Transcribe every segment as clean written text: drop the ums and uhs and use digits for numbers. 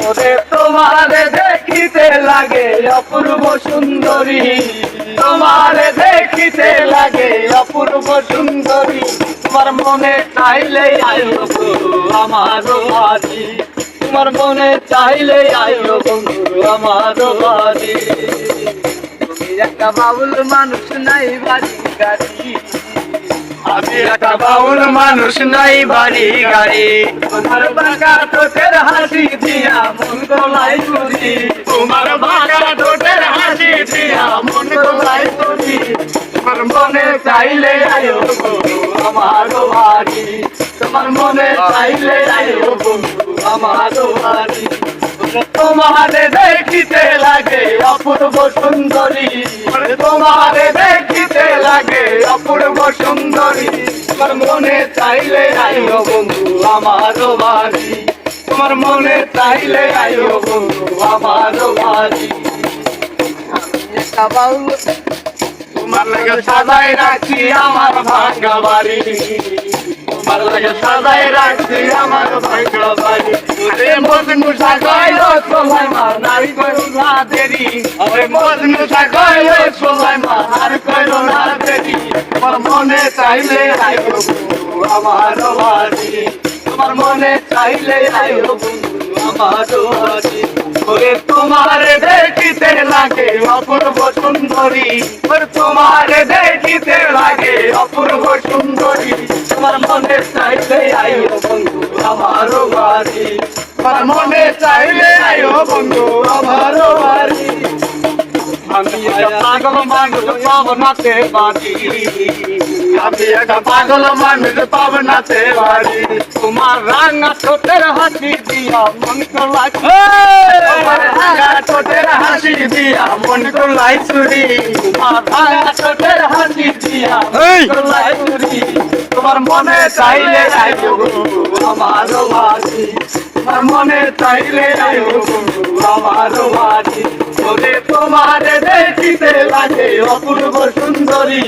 ওরে তোমারে দেখিতে লাগে অপূর্ব সুন্দরী, তোমারে দেখিতে লাগে অপূর্ব সুন্দরী। তোমার মনে চাইলে আইলো আমার বাড়ি, তোমার মনে চাইলে আইলো বন্ধু আমার বাড়ি। তুমি একটা বাউল মানুষ নাই বাড়ি গাড়ি, আমি একটা বাউল মানুষ নাই বাড়ি গাড়ি। তোমার বাঁকা ঠোঁটের হাসি দিয়া মন গোলাই করি, তোমার বাঁকা ঠোঁটের হাসি দিয়া মন গোলাই করি। তোমার মনে চাইলে আয়ো বন্ধু আমার বাড়ি, তোমার মনে চাইলে আয়ো বন্ধু আমার বাড়ি। তোমারে দেখিতে লাগে অপূর্ব সুন্দরী, তোমারে দেখিতে লাগে অপূর্ব সুন্দরী। তোমার মনে চাইলে আইও বন্ধু আমার বাড়ি, তোমার মনে চাইলে আইও বন্ধু আমার বাড়ি। তোমার লাগে সাজাই রাখছি আমার ভাঙা বাড়ি, তোমার লাগে সাজাই রাখছি আমার ভাঙা বাড়ি। রে মজনু সাজাইলো সুলাইমান আর কইরো না দেরি, রে মজনু সাজাইলো সুলাইমান আর কইরো না দেরি। তোমার মনে চাইলে আইও বন্ধু আমার বাড়ি, তোমার মনে চাইলে আইও বন্ধু আমার বাড়ি। ওরে তোমারে দেখিতে লাগে অপূর্ব সুন্দরী, ওরে তোমারে দেখিতে লাগে অপূর্ব সুন্দরী। তোমার মনে চাইলে আইও বন্ধু আমার বাড়ি, তোমার মনে চাইলে আইও বন্ধু আমার বাড়ি। আমি একটা পাগল মানুষ পাবনাতে বাড়ি, আমি একটা পাগল মানুষ পাবনাতে বাড়ি। তোমার রাঙা ঠোঁটের হাসি দিয়া মন গোলাই, তোমার রাঙা ঠোঁটের হাসি দিয়া মন গোলাই চুরি, তোমার রাঙা ঠোঁটের হাসি দিয়া মন গোলাই চুরি। তোমার মনে চাইলে আইও বন্ধু আমার বাড়ি, তোমার মনে চাইলে আইও বন্ধু আমার বাড়ি। ওরে তোমারে দেখিতে লাগে অপূর্ব সুন্দরী,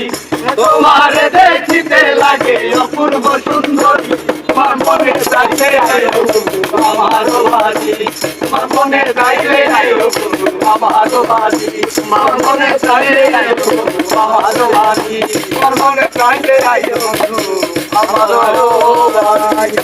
তোমারে দেখিতে লাগে অপূর্ব সুন্দরী। তোমার মনে চাইলে আইও বন্ধু আমার বাড়ি, তোমার মনে চাইলে আইও বন্ধু আমার বাড়ি। তোমার মনে চাইলে আইও বন্ধু আমার বাড়ি, তোমার মনে চাইলে আইও বন্ধু আমার বাড়ি।